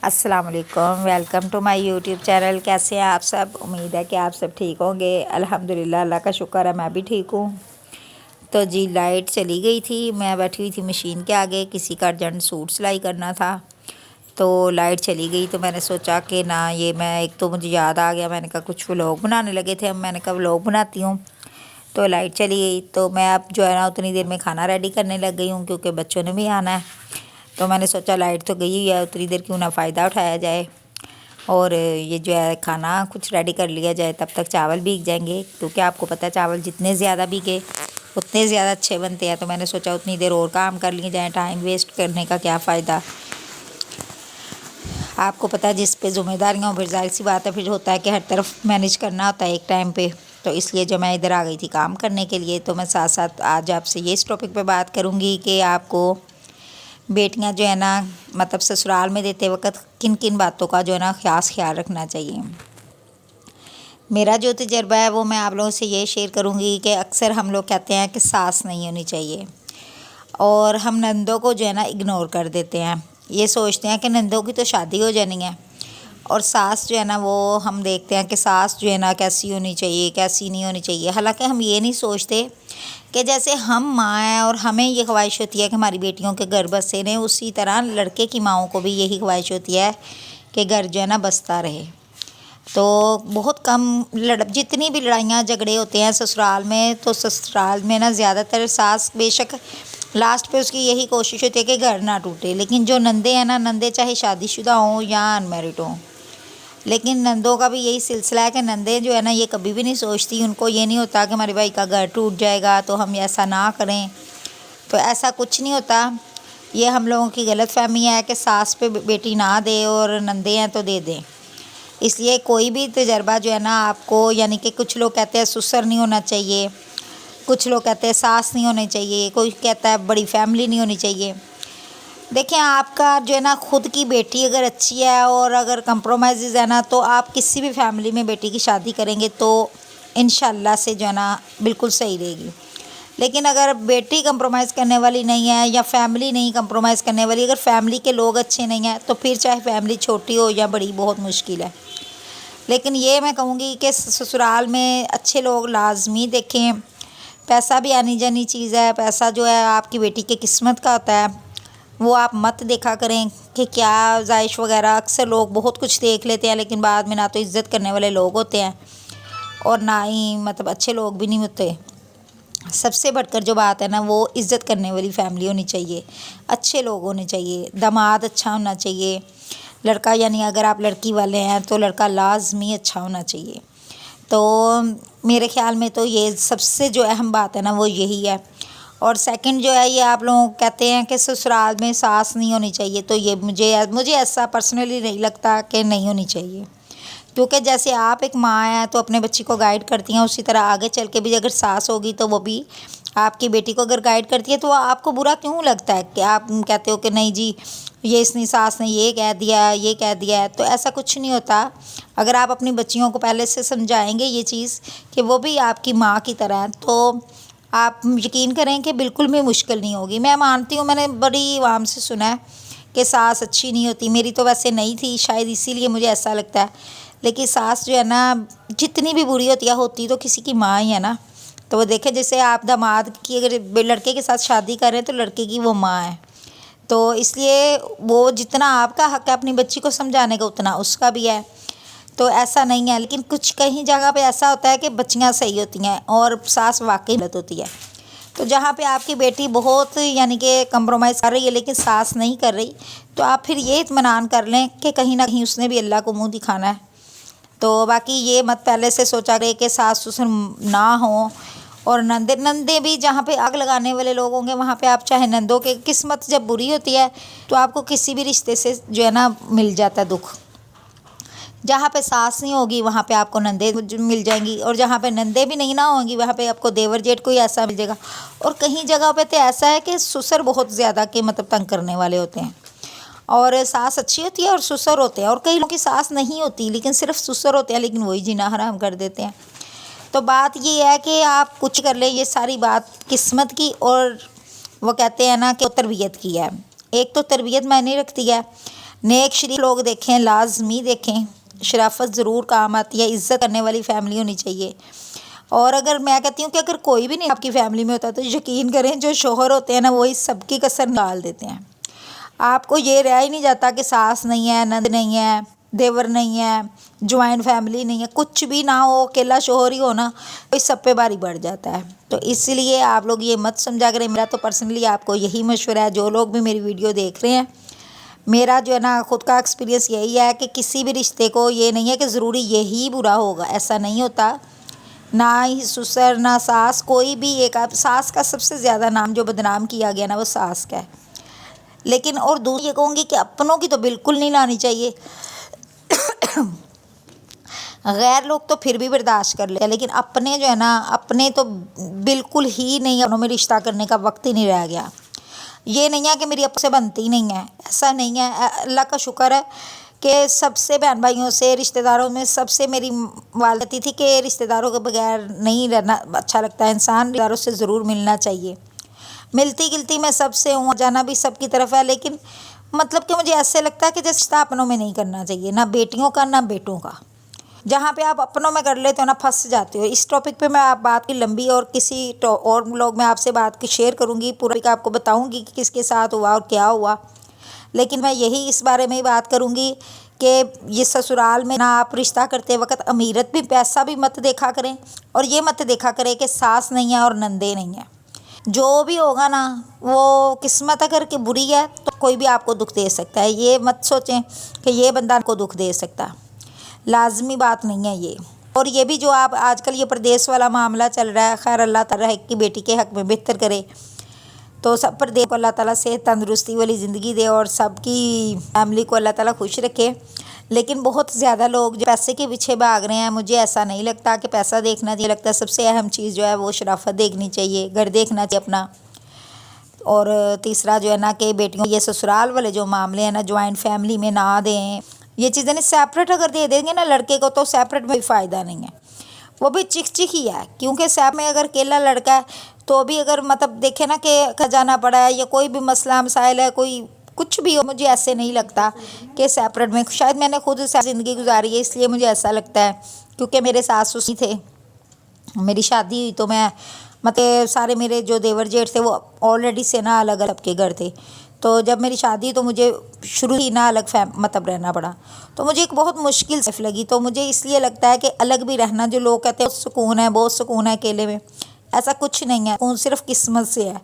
अस्सलाम वालेकुम, welcome to my YouTube channel. कैसे हैं आप सब? उम्मीद है कि आप सब ठीक होंगे। अल्हम्दुलिल्लाह, अल्लाह का शुक्र है, मैं भी ठीक हूँ। तो जी, लाइट चली गई थी, मैं बैठी हुई थी मशीन के आगे, किसी का अर्जेंट सूट सिलाई करना था। तो लाइट चली गई तो मैंने सोचा कि ना, ये मैं एक तो मुझे याद आ गया, मैंने कहा कुछ व्लॉग बनाने लगे थे, अब मैंने कहा व्लॉग बनाती हूँ। तो लाइट चली गई तो मैं अब जो है ना उतनी देर में खाना रेडी करने लग गई हूँ, क्योंकि बच्चों ने भी आना है। तो मैंने सोचा लाइट तो गई हुई है, उतनी देर क्यों ना फ़ायदा उठाया जाए और ये जो है खाना कुछ रेडी कर लिया जाए, तब तक चावल भीग जाएंगे, क्योंकि आपको पता है चावल जितने ज़्यादा भीगे उतने ज़्यादा अच्छे बनते हैं। तो मैंने सोचा उतनी देर और काम कर लिए जाए, टाइम वेस्ट करने का क्या फ़ायदा। आपको पता है जिस पे ज़िम्मेदारियाँ, फिर जाहिर सी बात है, फिर होता है कि हर तरफ मैनेज करना होता है एक टाइम पे। तो इसलिए जो मैं इधर आ गई थी काम करने के लिए, तो मैं साथ साथ आज आपसे ये इस टॉपिक पे बात करूँगी कि आपको बेटियां जो है ना, मतलब ससुराल में देते वक्त किन किन बातों का जो है ना ख़ास ख्याल रखना चाहिए। मेरा जो तजर्बा है वो मैं आप लोगों से ये शेयर करूँगी कि अक्सर हम लोग कहते हैं कि सास नहीं होनी चाहिए, और हम नंदों को जो है ना इग्नोर कर देते हैं। ये सोचते हैं कि नंदों की तो शादी हो जानी है, और सास जो है ना, वो हम देखते हैं कि सास जो है ना कैसी होनी चाहिए, कैसी नहीं होनी चाहिए। हालांकि हम ये नहीं सोचते कि जैसे हम माँ हैं और हमें ये ख्वाहिश होती है कि हमारी बेटियों के घर बसे रहें, उसी तरह लड़के की माँओं को भी यही ख्वाहिश होती है कि घर जो है ना बसता रहे। तो बहुत कम जितनी भी लड़ाइयाँ झगड़े होते हैं ससुराल में, तो ससुराल में ना ज़्यादातर सास बेशक लास्ट पे उसकी यही कोशिश होती है कि घर ना टूटे, लेकिन जो नंदे हैं ना, नंदे चाहे शादीशुदा हों या अनमेरिड हों, लेकिन नंदों का भी यही सिलसिला है कि नंदे जो है ना, ये कभी भी नहीं सोचती, उनको ये नहीं होता कि हमारे भाई का घर टूट जाएगा तो हम ऐसा ना करें। तो ऐसा कुछ नहीं होता। ये हम लोगों की गलत फहमी है कि सास पे बेटी ना दे और नंदे हैं तो दे दें। इसलिए कोई भी तजर्बा जो है ना आपको, यानी कि कुछ लोग कहते हैं ससुर नहीं होना चाहिए, कुछ लोग कहते हैं सास नहीं होनी चाहिए, कोई कहता है बड़ी फैमिली नहीं होनी चाहिए। देखिए, आपका जो है ना खुद की बेटी अगर अच्छी है और अगर कंप्रोमाइज़ है ना, तो आप किसी भी फैमिली में बेटी की शादी करेंगे तो इंशाल्लाह से जो है ना बिल्कुल सही रहेगी। लेकिन अगर बेटी कंप्रोमाइज़ करने वाली नहीं है या फैमिली नहीं कंप्रोमाइज़ करने वाली, अगर फैमिली के लोग अच्छे नहीं हैं, तो फिर चाहे फैमिली छोटी हो या बड़ी, बहुत मुश्किल है। लेकिन ये मैं कहूँगी कि ससुराल में अच्छे लोग लाजमी देखें। पैसा भी आनी जानी चीज़ है, पैसा जो है आपकी बेटी की किस्मत का होता है, वो आप मत देखा करें कि क्या जायश वगैरह। अक्सर लोग बहुत कुछ देख लेते हैं, लेकिन बाद में ना तो इज़्ज़त करने वाले लोग होते हैं और ना ही मतलब अच्छे लोग भी नहीं होते। सबसे बढ़कर जो बात है ना, वो इज़्ज़त करने वाली फैमिली होनी चाहिए, अच्छे लोग होने चाहिए, दामाद अच्छा होना चाहिए, लड़का यानी अगर आप लड़की वाले हैं तो लड़का लाजमी अच्छा होना चाहिए। तो मेरे ख्याल में तो ये सबसे जो अहम बात है ना, वो यही है। और सेकंड जो है, ये आप लोग कहते हैं कि ससुराल में सास नहीं होनी चाहिए, तो ये मुझे ऐसा पर्सनली नहीं लगता कि नहीं होनी चाहिए, क्योंकि जैसे आप एक माँ हैं तो अपने बच्ची को गाइड करती हैं, उसी तरह आगे चल के भी अगर सास होगी तो वो भी आपकी बेटी को अगर गाइड करती है, तो आपको बुरा क्यों लगता है कि आप कहते हो कि नहीं जी, ये इसने सास ने ये कह दिया, ये कह दिया है। तो ऐसा कुछ नहीं होता। अगर आप अपनी बच्चियों को पहले से समझाएंगे ये चीज़ कि वो भी आपकी माँ की तरह हैं, तो आप यकीन करें कि बिल्कुल भी मुश्किल नहीं होगी। मैं मानती हूँ, मैंने बड़ी आवाम से सुना है कि सास अच्छी नहीं होती। मेरी तो वैसे नहीं थी, शायद इसीलिए मुझे ऐसा लगता है। लेकिन सास जो है ना, जितनी भी बुरी होती तो किसी की माँ ही है ना। तो वो देखे, जैसे आप दामाद की अगर लड़के के साथ शादी कर रहे हैं तो लड़के की वो माँ है, तो इसलिए वो जितना आपका हक़ है अपनी बच्ची को समझाने का, उतना उसका भी है। तो ऐसा नहीं है, लेकिन कुछ कहीं जगह पे ऐसा होता है कि बच्चियाँ सही होती हैं और सास वाकई गलत होती है। तो जहाँ पे आपकी बेटी बहुत यानी कि कंप्रोमाइज़ कर रही है लेकिन सास नहीं कर रही, तो आप फिर ये इत्मीनान कर लें कि कहीं ना कहीं उसने भी अल्लाह को मुँह दिखाना है। तो बाकी ये मत पहले से सोचा करे कि सास ससुर ना हो। और नंदे नंदे भी जहाँ पे आग लगाने वाले लोग होंगे, वहाँ पे आप चाहे नंदों के किस्मत जब बुरी होती है तो आपको किसी भी रिश्ते से जो है ना मिल जाता है दुख। जहाँ पे सास नहीं होगी वहाँ पे आपको नंदे मिल जाएंगी, और जहाँ पे नंदे भी नहीं ना होंगी वहाँ पे आपको देवर जेठ कोई ऐसा मिल जाएगा। और कहीं जगह पे तो ऐसा है कि ससुर बहुत ज़्यादा के मतलब तंग करने वाले होते हैं, और सास अच्छी होती है और ससुर होते हैं। और कई लोगों की सास नहीं होती लेकिन सिर्फ ससुर होते हैं, लेकिन वही जीना हराम कर देते हैं। तो बात ये है कि आप कुछ कर ले, ये सारी बात किस्मत की, और वो कहते हैं ना कि तरबियत की है। एक तो तरबियत मायने रखती है। नेक शरीफ लोग देखें, लाजमी देखें, शराफत ज़रूर काम आती है, इज़्ज़त करने वाली फैमिली होनी चाहिए। और अगर मैं कहती हूँ कि अगर कोई भी नहीं आपकी फैमिली में होता तो यकीन करें जो शौहर होते हैं ना वही सबकी कसर निकाल देते हैं। आपको ये रह ही नहीं जाता कि सास नहीं है, नंद नहीं है, देवर नहीं है, जॉइंट फैमिली नहीं है, कुछ भी ना हो, अकेला शौहर ही हो ना, कोई सब पे भारी बढ़ जाता है। तो इसलिए आप लोग ये मत समझा करें। मेरा तो पर्सनली आपको यही मशवरा है, जो लोग भी मेरी वीडियो देख रहे हैं, मेरा जो है ना खुद का एक्सपीरियंस यही है कि किसी भी रिश्ते को ये नहीं है कि ज़रूरी यही बुरा होगा, ऐसा नहीं होता। ना ही ससुर ना सास, कोई भी एक, आप सास का सबसे ज़्यादा नाम जो बदनाम किया गया ना वो सास का है। लेकिन और दूसरी ये कहूँगी कि अपनों की तो बिल्कुल नहीं लानी चाहिए। गैर लोग तो फिर भी बर्दाश्त कर लेते हैं, लेकिन अपने जो है ना, अपने तो बिल्कुल ही नहीं, अपनों में रिश्ता करने का वक्त ही नहीं रह गया। ये नहीं है कि मेरी अब से बनती ही नहीं है, ऐसा नहीं है। अल्लाह का शुक्र है कि सबसे बहन भाइयों से, रिश्तेदारों में सबसे मेरी वालती थी कि रिश्तेदारों के बगैर नहीं रहना अच्छा लगता है, इंसान रिश्तेदारों से ज़रूर मिलना चाहिए। मिलती गिलती मैं सबसे हूँ, जाना भी सबकी तरफ है, लेकिन मतलब कि मुझे ऐसे लगता है कि जैसे रिश्ता अपनों में नहीं करना चाहिए, ना बेटियों का ना बेटों का। जहाँ पे आप अपनों में कर लेते हो ना फंस जाते हो। इस टॉपिक पे मैं आप बात की लंबी और किसी और लोग में आपसे बात की शेयर करूँगी, पूरा आपको बताऊँगी कि किसके साथ हुआ और क्या हुआ। लेकिन मैं यही इस बारे में ही बात करूँगी कि ये ससुराल में ना आप रिश्ता करते वक्त अमीरत भी, पैसा भी मत देखा करें, और ये मत देखा करें कि सास नहीं है और नंदे नहीं है। जो भी होगा ना वो किस्मत अगर कि बुरी है तो कोई भी आपको दुख दे सकता है। ये मत सोचें कि ये बंदा आपको दुख दे सकता, लाजमी बात नहीं है ये। और ये भी जो आप आजकल ये प्रदेश वाला मामला चल रहा है, खैर अल्लाह ताला है कि बेटी के हक़ में बेहतर करे, तो सब पर देखो अल्लाह ताला सेहत तंदुरुस्ती वाली ज़िंदगी दे और सबकी फैमिली को अल्लाह ताला खुश रखे। लेकिन बहुत ज़्यादा लोग जो पैसे के पीछे भाग रहे हैं, मुझे ऐसा नहीं लगता कि पैसा देखना चाहिए। लगता है सबसे अहम चीज़ जो है वो शराफत देखनी चाहिए, घर देखना चाहिए अपना। और तीसरा जो है ना कि बेटियों ये ससुराल वाले जो मामले हैं ना, जॉइंट फैमिली में ना दें। ये चीज़ें नहीं, सेपरेट अगर दे देंगे ना लड़के को तो सेपरेट में भी फ़ायदा नहीं है, वो भी चिक चिक ही है। क्योंकि सेप में अगर अकेला लड़का है तो भी अगर मतलब देखे ना कि खजाना पड़ा है या कोई भी मसला मसाइल है, कोई कुछ भी हो, मुझे ऐसे नहीं लगता कि सेपरेट में। शायद मैंने खुद ज़िंदगी गुजारी है इसलिए मुझे ऐसा लगता है, क्योंकि मेरे सास ससुर थे, मेरी शादी हुई तो मैं मतलब सारे मेरे जो देवर जेठ थे वो ऑलरेडी से ना अलग अलग के घर थे। तो जब मेरी शादी तो मुझे शुरू ही ना अलग मतलब रहना पड़ा, तो मुझे एक बहुत मुश्किल लाइफ लगी। तो मुझे इसलिए लगता है कि अलग भी रहना, जो लोग कहते हैं सुकून है, बहुत सुकून है अकेले में, ऐसा कुछ नहीं है। सुकून सिर्फ किस्मत से है।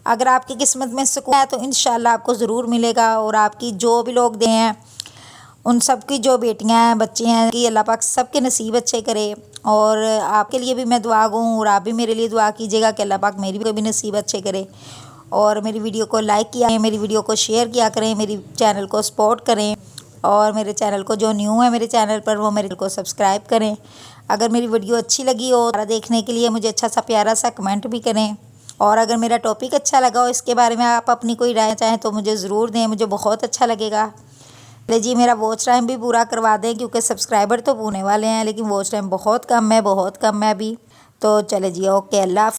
अगर आपकी किस्मत में सुकून है तो इंशाल्लाह आपको ज़रूर मिलेगा। और आपकी जो भी लोग दे हैं उन सब की जो बेटियां हैं, बच्चे हैं, कि अल्लाह पाक सबके नसीब अच्छे करे। और आपके लिए भी मैं दुआ गूँ और आप भी मेरे लिए दुआ कीजिएगा कि अल्लाह पाक मेरी भी नसीब अच्छे करे। और मेरी वीडियो को लाइक किया, मेरी वीडियो को शेयर किया करें, मेरी चैनल को सपोर्ट करें। और मेरे चैनल को जो न्यू है मेरे चैनल पर वो मेरे को सब्सक्राइब करें। अगर मेरी वीडियो अच्छी लगी हो देखने के लिए मुझे अच्छा सा प्यारा सा कमेंट भी करें। और अगर मेरा टॉपिक अच्छा लगा हो, इसके बारे में आप अपनी कोई राय चाहें तो मुझे ज़रूर दें, मुझे बहुत अच्छा लगेगा। चलिए जी, मेरा वॉच टाइम भी पूरा करवा दें, क्योंकि सब्सक्राइबर तो होने वाले हैं लेकिन वॉच टाइम बहुत कम है, बहुत कम है अभी। तो चले जी, ओके, अल्लाह।